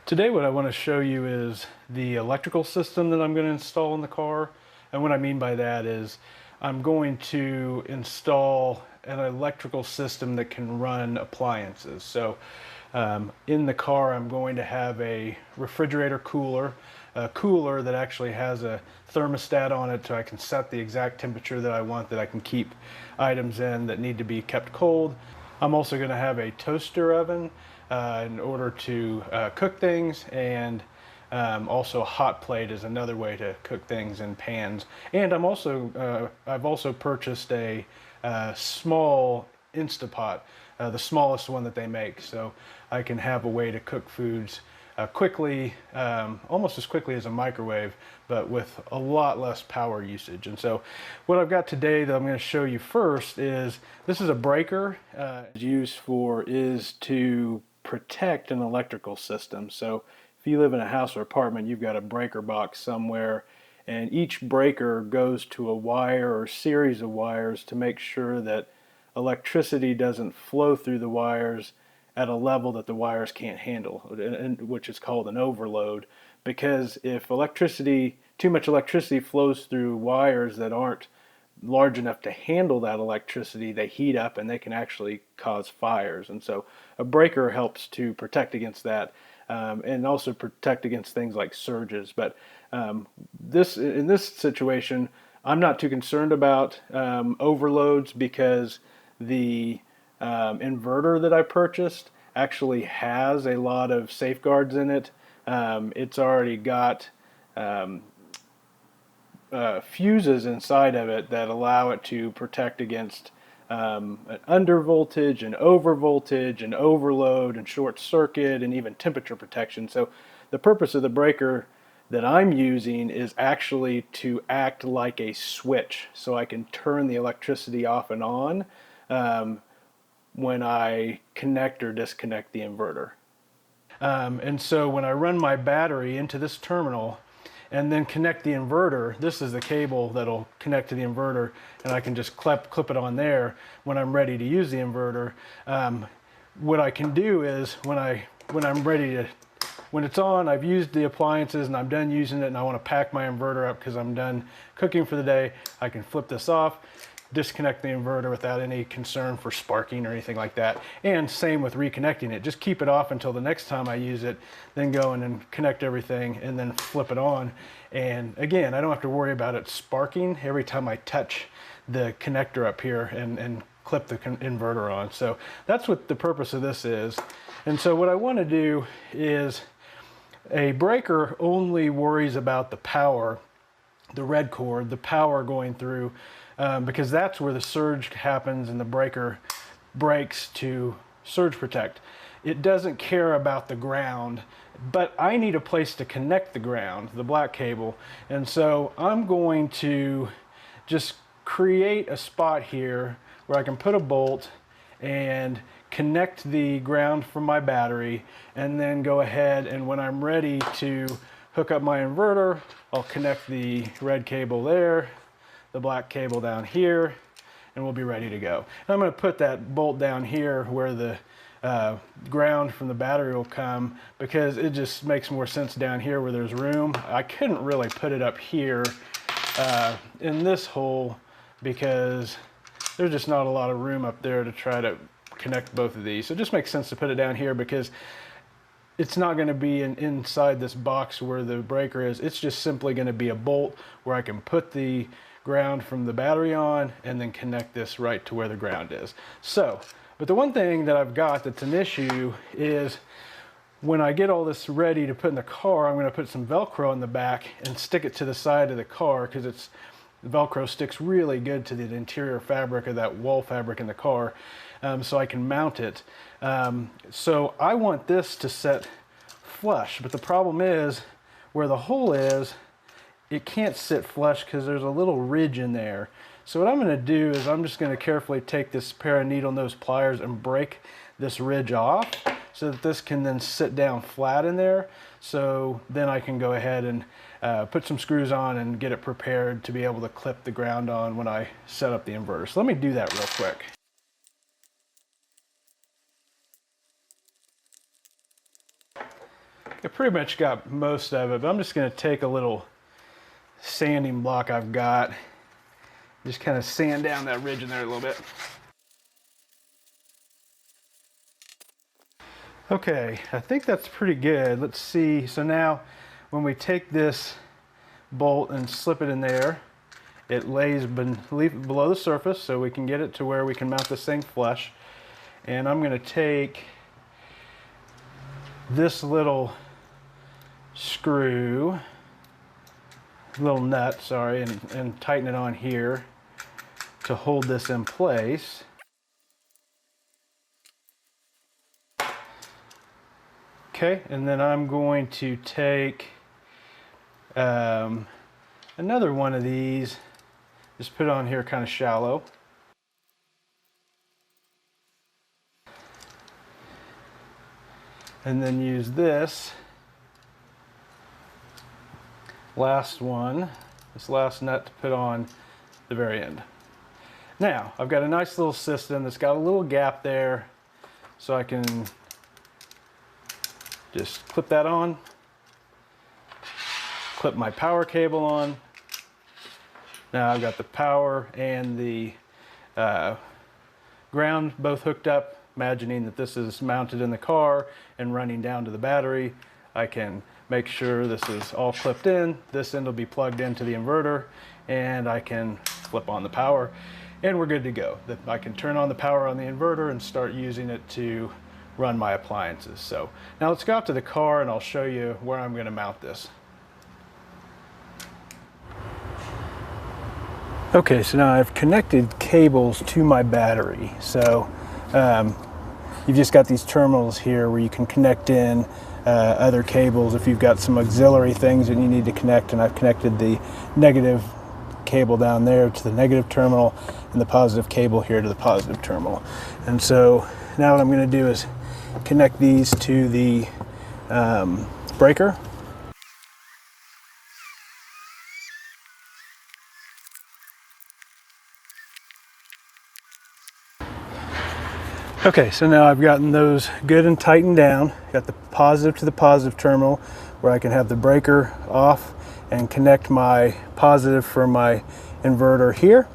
Today what I want to show you is the electrical system that I'm going to install in the car. And what I mean by that is I'm going to install an electrical system that can run appliances. So in the car I'm going to have a refrigerator cooler, a cooler that actually has a thermostat on it so I can set the exact temperature that I want, that I can keep items in that need to be kept cold. I'm also going to have a toaster oven in order to cook things, and also a hot plate is another way to cook things in pans. And I've also purchased a small Instapot, the smallest one that they make, so I can have a way to cook foods quickly, almost as quickly as a microwave, but with a lot less power usage. And so what I've got today that I'm going to show you first is, this is a breaker. Used for is to protect an electrical system. So if you live in a house or apartment, you've got a breaker box somewhere, and each breaker goes to a wire or series of wires to make sure that electricity doesn't flow through the wires at a level that the wires can't handle, which is called an overload. Because if too much electricity flows through wires that aren't large enough to handle that electricity, they heat up and they can actually cause fires. And so a breaker helps to protect against that, and also protect against things like surges. But in this situation, I'm not too concerned about overloads, because the inverter that I purchased actually has a lot of safeguards in it. It's already got fuses inside of it that allow it to protect against an under voltage and over voltage and overload and short circuit and even temperature protection. So the purpose of the breaker that I'm using is actually to act like a switch, so I can turn the electricity off and on when I connect or disconnect the inverter. And so when I run my battery into this terminal and then connect the inverter, this is the cable that'll connect to the inverter, and I can just clip it on there when I'm ready to use the inverter. What I can do is when it's on, I've used the appliances and I'm done using it and I want to pack my inverter up because I'm done cooking for the day, I can flip this off, disconnect the inverter without any concern for sparking or anything like that. And same with reconnecting it. Just keep it off until the next time I use it, then go in and connect everything and then flip it on. And again, I don't have to worry about it sparking every time I touch the connector up here and clip the inverter on. So that's what the purpose of this is. And so what I want to do is, a breaker only worries about the power, the red cord, the power going through, because that's where the surge happens and the breaker breaks to surge protect. It doesn't care about the ground, but I need a place to connect the ground, the black cable. And so I'm going to just create a spot here where I can put a bolt and connect the ground from my battery, and then go ahead, and when I'm ready to hook up my inverter, I'll connect the red cable there, the black cable down here, and we'll be ready to go. And I'm going to put that bolt down here where the ground from the battery will come, because it just makes more sense down here where there's room. I couldn't really put it up here in this hole, because there's just not a lot of room up there to try to connect both of these. So it just makes sense to put it down here, because it's not going to be inside this box where the breaker is. It's just simply going to be a bolt where I can put the ground from the battery on and then connect this right to where the ground is. So, but the one thing that I've got that's an issue is, when I get all this ready to put in the car, I'm going to put some Velcro in the back and stick it to the side of the car, because Velcro sticks really good to the interior fabric of that wall fabric in the car, so I can mount it. So I want this to set flush, but the problem is, where the hole is, it can't sit flush because there's a little ridge in there. So what I'm going to do is, I'm just going to carefully take this pair of needle nose pliers and break this ridge off, so that this can then sit down flat in there. So then I can go ahead and put some screws on and get it prepared to be able to clip the ground on when I set up the inverter. So let me do that real quick. I pretty much got most of it, but I'm just going to take a little sanding block I've got, just kind of sand down that ridge in there a little bit. Okay, I think that's pretty good. Let's see. So now when we take this bolt and slip it in there, it lays below the surface so we can get it to where we can mount this thing flush. And I'm going to take this little screw, little nut, sorry, and tighten it on here to hold this in place. Okay, and then I'm going to take another one of these, just put it on here kind of shallow. And then use this last one, this last nut to put on the very end. Now, I've got a nice little system that's got a little gap there, so I can just clip that on, clip my power cable on. Now I've got the power and the ground both hooked up, imagining that this is mounted in the car and running down to the battery. I can make sure this is all clipped in. This end will be plugged into the inverter, and I can flip on the power, and we're good to go. I can turn on the power on the inverter and start using it to run my appliances. So now let's go out to the car and I'll show you where I'm going to mount this. Okay, so now I've connected cables to my battery. So you've just got these terminals here where you can connect in other cables if you've got some auxiliary things that you need to connect, and I've connected the negative cable down there to the negative terminal and the positive cable here to the positive terminal. And so now what I'm going to do is connect these to the breaker. Okay, so now I've gotten those good and tightened down. Got the positive to the positive terminal where I can have the breaker off and connect my positive for my inverter here.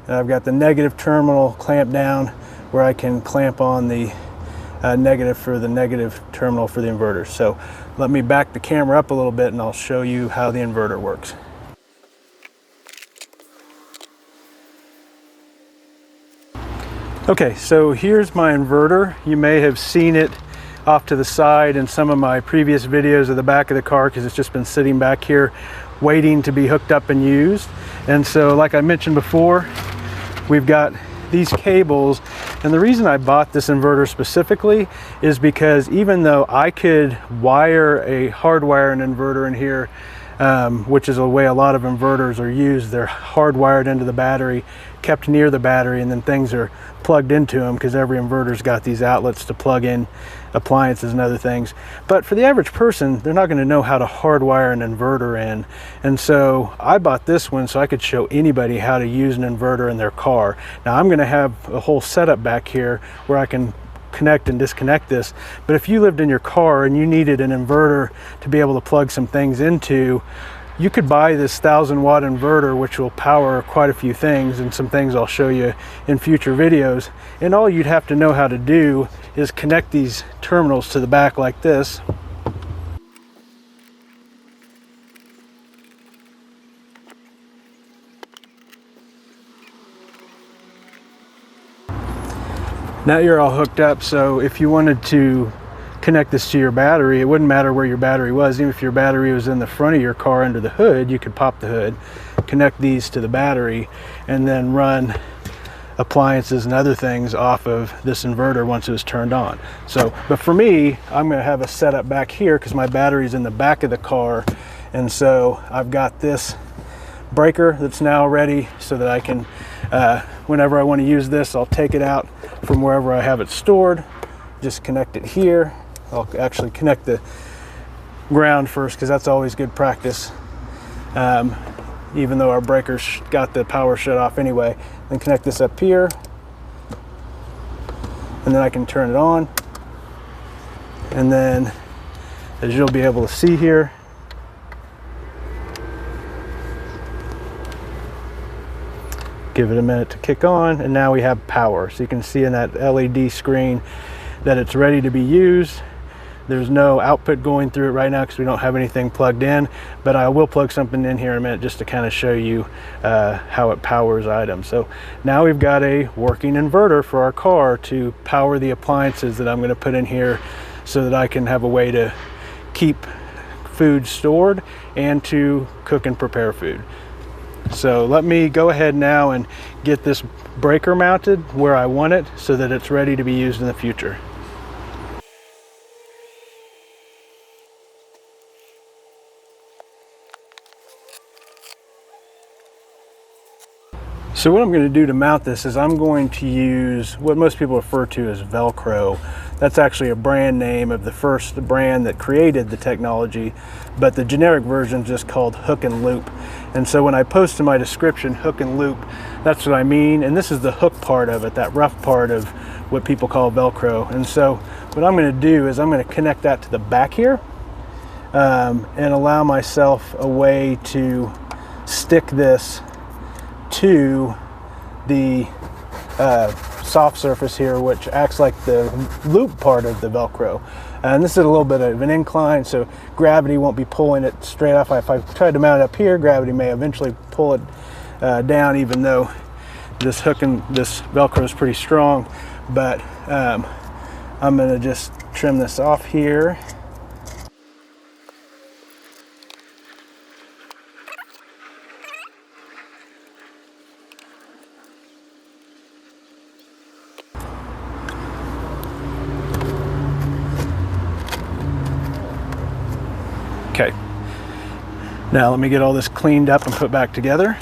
And I've got the negative terminal clamped down where I can clamp on the negative for the negative terminal for the inverter. So let me back the camera up a little bit and I'll show you how the inverter works. Okay, so here's my inverter. You may have seen it off to the side in some of my previous videos of the back of the car because it's just been sitting back here waiting to be hooked up and used. And so like I mentioned before, we've got these cables, and the reason I bought this inverter specifically is because even though I could wire a hardwire an inverter in here, which is the way a lot of inverters are used, they're hardwired into the battery, kept near the battery, and then things are plugged into them because every inverter's got these outlets to plug in appliances and other things. But for the average person, they're not going to know how to hardwire an inverter in. And so I bought this one so I could show anybody how to use an inverter in their car. Now I'm going to have a whole setup back here where I can connect and disconnect this, but if you lived in your car and you needed an inverter to be able to plug some things into, you could buy this 1,000-watt inverter, which will power quite a few things, and some things I'll show you in future videos. And all you'd have to know how to do is connect these terminals to the back like this. Now you're all hooked up, so if you wanted to connect this to your battery, it wouldn't matter where your battery was. Even if your battery was in the front of your car under the hood, you could pop the hood, connect these to the battery, and then run appliances and other things off of this inverter once it was turned on. So, but for me, I'm going to have a setup back here because my battery's in the back of the car, and so I've got this breaker that's now ready so that I can, whenever I want to use this, I'll take it out from wherever I have it stored, just connect it here. I'll actually connect the ground first because that's always good practice, even though our breaker's got the power shut off anyway. Then connect this up here, and then I can turn it on, and then as you'll be able to see here. Give it a minute to kick on, and now we have power. So you can see in that LED screen that it's ready to be used. There's no output going through it right now because we don't have anything plugged in, but I will plug something in here in a minute just to kind of show you how it powers items. So now we've got a working inverter for our car to power the appliances that I'm going to put in here so that I can have a way to keep food stored and to cook and prepare food. So let me go ahead now and get this breaker mounted where I want it so that it's ready to be used in the future. So what I'm going to do to mount this is I'm going to use what most people refer to as Velcro. That's actually a brand name of the first brand that created the technology, but the generic version is just called hook and loop. And so when I post in my description hook and loop, that's what I mean. And this is the hook part of it, that rough part of what people call Velcro. And so what I'm going to do is I'm going to connect that to the back here and allow myself a way to stick this to the soft surface here, which acts like the loop part of the Velcro. And this is a little bit of an incline, so gravity won't be pulling it straight off. If I tried to mount it up here, gravity may eventually pull it down, even though this hook and this Velcro is pretty strong. But I'm going to just trim this off here. Okay, now let me get all this cleaned up and put back together.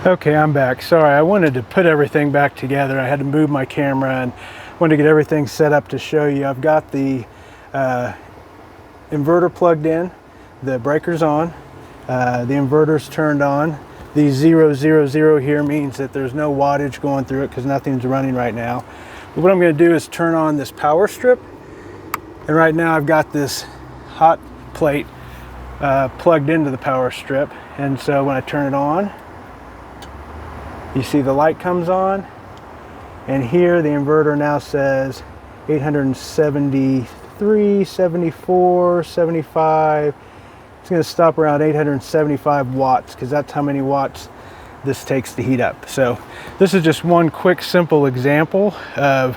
Okay, I'm back. Sorry, I wanted to put everything back together. I had to move my camera and wanted to get everything set up to show you. I've got the inverter plugged in, the breaker's on, the inverter's turned on. The 000 here means that there's no wattage going through it because nothing's running right now. But what I'm going to do is turn on this power strip. And right now I've got this hot plate plugged into the power strip. And so when I turn it on, you see the light comes on. And here the inverter now says 873, 74, 75. It's going to stop around 875 watts because that's how many watts this takes to heat up. So this is just one quick, simple example of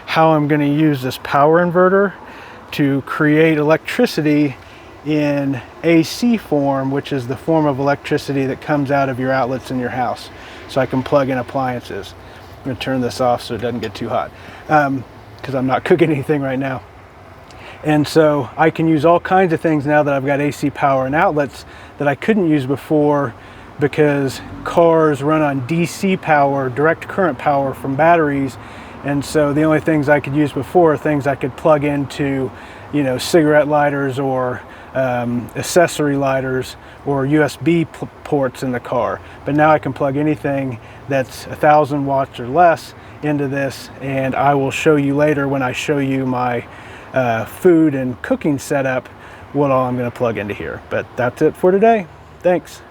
how I'm going to use this power inverter to create electricity in AC form, which is the form of electricity that comes out of your outlets in your house. So I can plug in appliances. I'm going to turn this off so it doesn't get too hot because I'm not cooking anything right now. And so I can use all kinds of things now that I've got AC power and outlets that I couldn't use before because cars run on DC power, direct current power from batteries. And so the only things I could use before are things I could plug into, you know, cigarette lighters or accessory lighters or USB ports in the car. But now I can plug anything that's 1,000 watts or less into this, and I will show you later when I show you my food and cooking setup what all I'm going to plug into here. But that's it for today. Thanks.